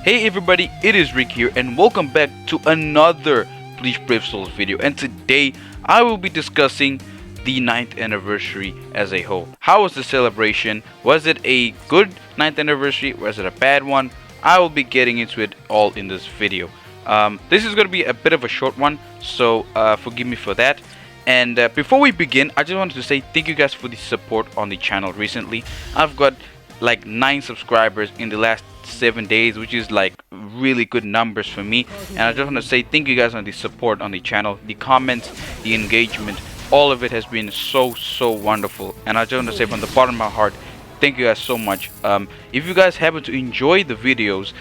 Hey everybody, it is Rick here and welcome back to another Bleach Brave Souls video, and today I will be discussing the 9th anniversary as a whole. How was the celebration? Was it a good 9th anniversary? Was it a bad one? I will be getting into it all in this video. This is going to be a bit of a short one, so forgive me for that. And before we begin, I just wanted to say thank you guys for the support on the channel recently. I've got like 9 subscribers in the last 7 days, which is like really good numbers for me, and I just want to say thank you guys on the support on the channel, the comments, the engagement, all of it has been so wonderful, and I just want to say from the bottom of my heart, thank you guys so much. If you guys happen to enjoy the videos,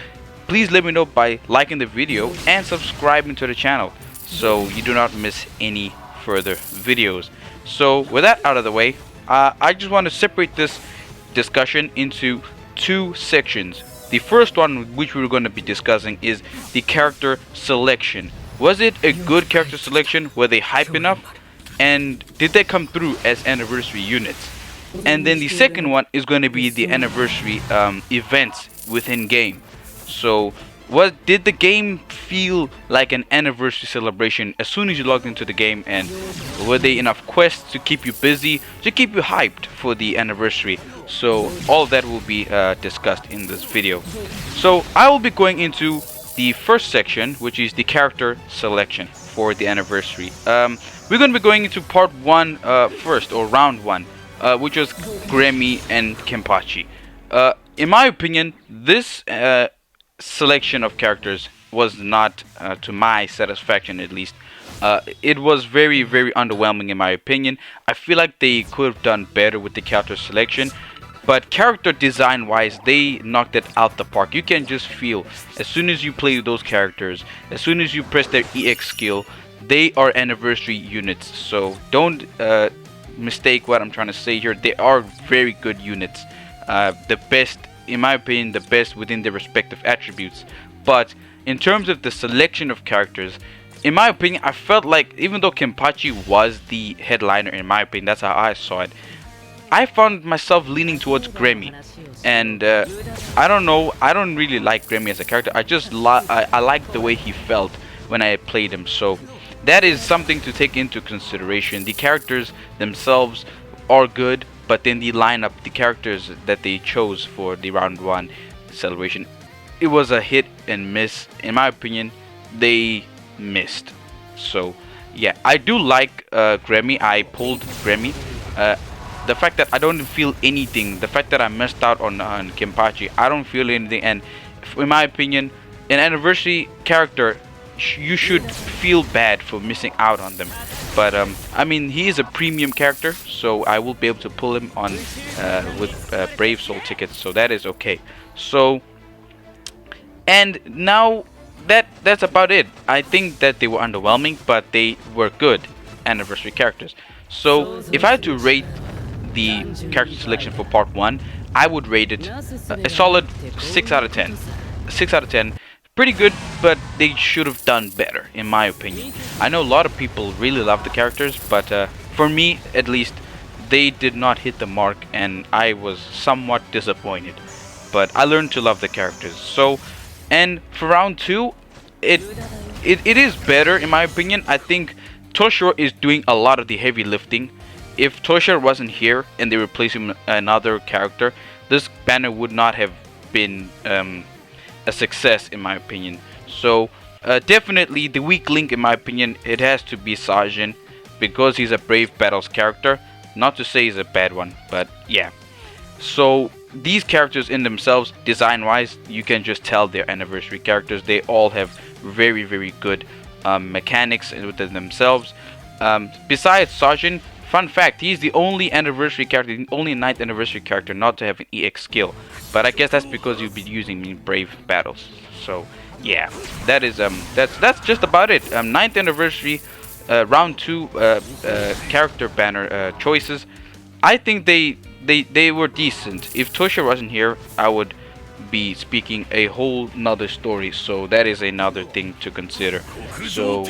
please let me know by liking the video and subscribing to the channel so you do not miss any further videos. So with that out of the way, I just want to separate this discussion into 2 sections. The first one, which we're going to be discussing, is the character selection. Was it a good character selection? Were they hype enough? And did they come through as anniversary units? And then the second one is going to be the anniversary events within game. So did the game feel like an anniversary celebration as soon as you logged into the game, and were they enough quests to keep you busy, to keep you hyped for the anniversary? So all of that will be discussed in this video. So I will be going into the first section, which is the character selection for the anniversary. We're going to be going into part 1 first, or round 1, which was Grammy and Kenpachi. In my opinion, this selection of characters was not to my satisfaction, at least. It was very underwhelming in my opinion. I feel like they could have done better with the character selection, but character design wise, they knocked it out the park. You can just feel as soon as you play those characters, as soon as you press their EX skill, they are anniversary units. So don't mistake what I'm trying to say here. They are very good units, the best, in my opinion, the best within their respective attributes. But in terms of the selection of characters, in my opinion, I felt like even though Kenpachi was the headliner, in my opinion, that's how I saw it, I found myself leaning towards Grammy. And I don't know, I don't really like Grammy as a character. I just I like the way he felt when I played him. So that is something to take into consideration. The characters themselves are good, but then the lineup, the characters that they chose for the round 1 celebration, it was a hit and miss. In my opinion, they missed. So yeah, I do like Grammy. I pulled Grammy. The fact that I don't feel anything, the fact that I missed out on Kenpachi, I don't feel anything, and in my opinion, an anniversary character, you should feel bad for missing out on them. But I mean, he is a premium character, so I will be able to pull him on with Brave Soul tickets, so that is okay. So, and now that's about it. I think that they were underwhelming, but they were good anniversary characters. So if I had to rate the character selection for part 1, I would rate it a solid 6 out of 10. 6 out of 10. Pretty good, but they should have done better, in my opinion. I know a lot of people really love the characters, but for me at least, they did not hit the mark, and I was somewhat disappointed. But I learned to love the characters. So, and for round 2, it is better in my opinion. I think Toshiro is doing a lot of the heavy lifting. If Toshiro wasn't here and they replaced him with another character, this banner would not have been a success in my opinion. So definitely the weak link in my opinion, it has to be Sajin, because he's a Brave Battles character. Not to say he's a bad one, but yeah. So these characters in themselves, design wise, you can just tell they're anniversary characters. They all have very good mechanics within themselves. Besides Sajin, fun fact, he's the only anniversary character, the only 9th anniversary character not to have an EX skill. But I guess that's because you've been using in Brave Battles. So yeah, that is that's just about it. 9th anniversary round 2 character banner choices. I think they were decent. If Toshiro wasn't here, I would be speaking a whole nother story, so that is another thing to consider. So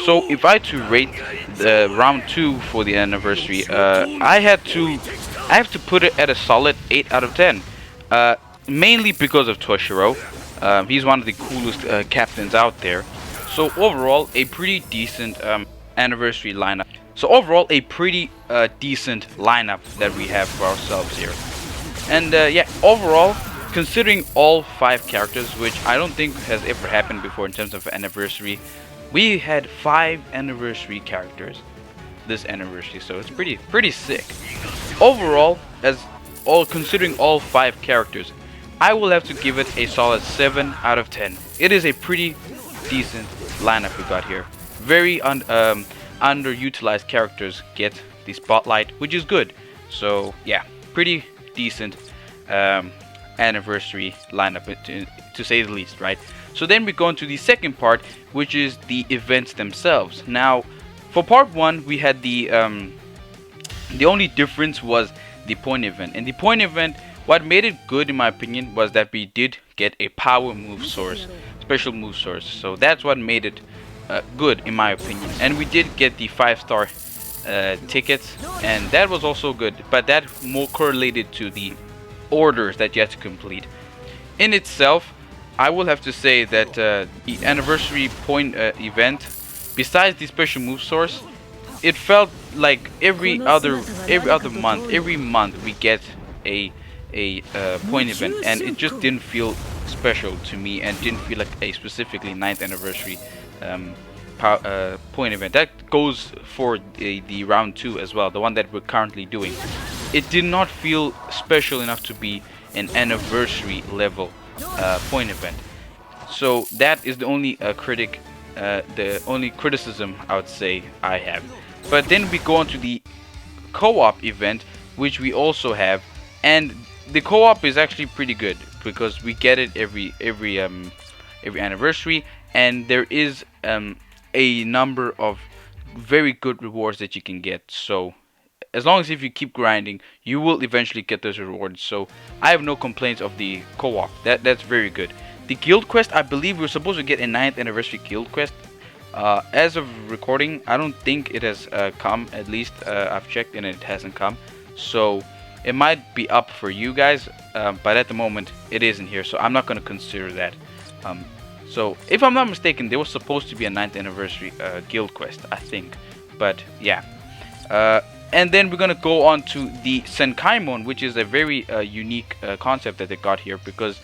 so if I had to rate the round 2 for the anniversary, I have to put it at a solid 8 out of 10. Mainly because of Toshiro. He's one of the coolest captains out there. So overall, a pretty decent anniversary lineup. So overall, a pretty decent lineup that we have for ourselves here. And yeah, overall, considering all 5 characters, which I don't think has ever happened before in terms of anniversary, we had 5 anniversary characters this anniversary, so it's pretty sick. Overall, as all considering all 5 characters, I will have to give it a solid 7 out of 10. It is a pretty decent lineup we got here. Very underutilized characters get the spotlight, which is good. So yeah, pretty decent anniversary lineup to say the least, right? So then we go into the second part, which is the events themselves. Now, for part 1, we had the only difference was the point event. And the point event, what made it good in my opinion was that we did get a power move source, special move source. So that's what made it good in my opinion. And we did get the 5-star tickets, and that was also good, but that more correlated to the orders that you had to complete. In itself, I will have to say that the anniversary point event, besides the special move source, it felt like every month we get a point event, and it just didn't feel special to me, and didn't feel like a specifically 9th anniversary point event. That goes for the round 2 as well, the one that we're currently doing. It did not feel special enough to be an anniversary level point event. So that is the only the only criticism I would say I have. But then we go on to the co-op event, which we also have, and the co-op is actually pretty good because we get it every anniversary, and there is a number of very good rewards that you can get. So as long as if you keep grinding, you will eventually get those rewards. So I have no complaints of the co-op. That's very good. The guild quest, I believe we're supposed to get a 9th anniversary guild quest. As of recording, I don't think it has come. At least I've checked and it hasn't come. So it might be up for you guys, but at the moment it isn't here, so I'm not going to consider that. So if I'm not mistaken, there was supposed to be a 9th anniversary guild quest, I think. But yeah. And then we're going to go on to the Senkaimon, which is a very unique concept that they got here, because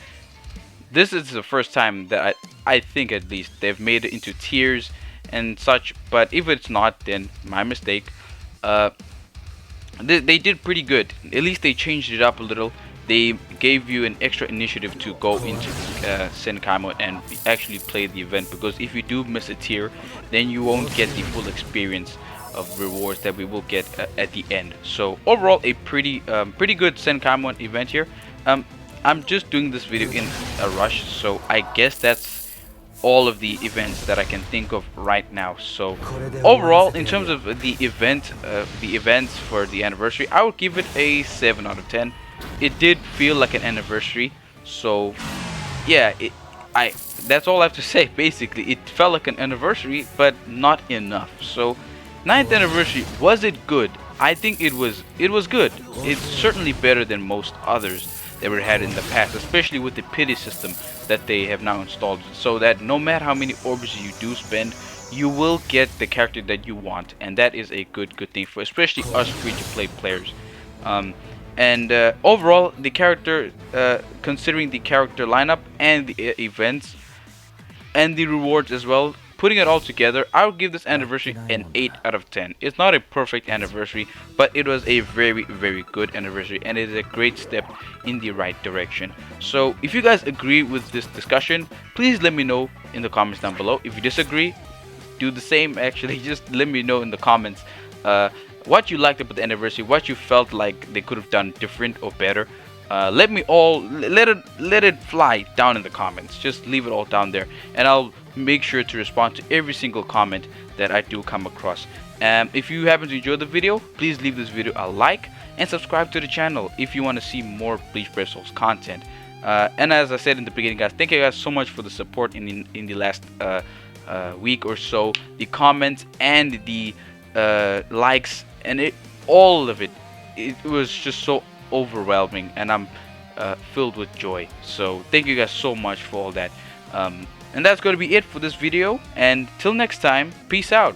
this is the first time that I think at least they've made it into tiers and such. But if it's not, then my mistake. They did pretty good. At least they changed it up a little. They gave you an extra initiative to go into Senkaimon and actually play the event, because if you do miss a tier, then you won't get the full experience of rewards that we will get at the end. So overall, a pretty good Senkaimon event here. I'm just doing this video in a rush, so I guess that's all of the events that I can think of right now. So overall, in terms of the events for the anniversary, I would give it a 7 out of 10. It did feel like an anniversary, so yeah, that's all I have to say. Basically, it felt like an anniversary, but not enough. So 9th anniversary, was it good? I think it was good. It's certainly better than most others that we had in the past, especially with the pity system that they have now installed, so that no matter how many orbs you do spend, you will get the character that you want, and that is a good thing for especially us free-to-play players. And overall, the character, considering the character lineup and the events and the rewards as well, putting it all together, I would give this anniversary an 8 out of 10. It's not a perfect anniversary, but it was a very good anniversary, and it is a great step in the right direction. So if you guys agree with this discussion, please let me know in the comments down below. If you disagree, do the same. Actually, just let me know in the comments what you liked about the anniversary, what you felt like they could have done different or better. Let it fly down in the comments. Just leave it all down there, and I'll make sure to respond to every single comment that I do come across. If you happen to enjoy the video, please leave this video a like and subscribe to the channel if you want to see more Bleach Brave Souls content. And as I said in the beginning, guys, thank you guys so much for the support in the last week or so. The comments and the likes and all of it, it was just so overwhelming, and I'm filled with joy. So thank you guys so much for all that. And that's going to be it for this video. And till next time, peace out.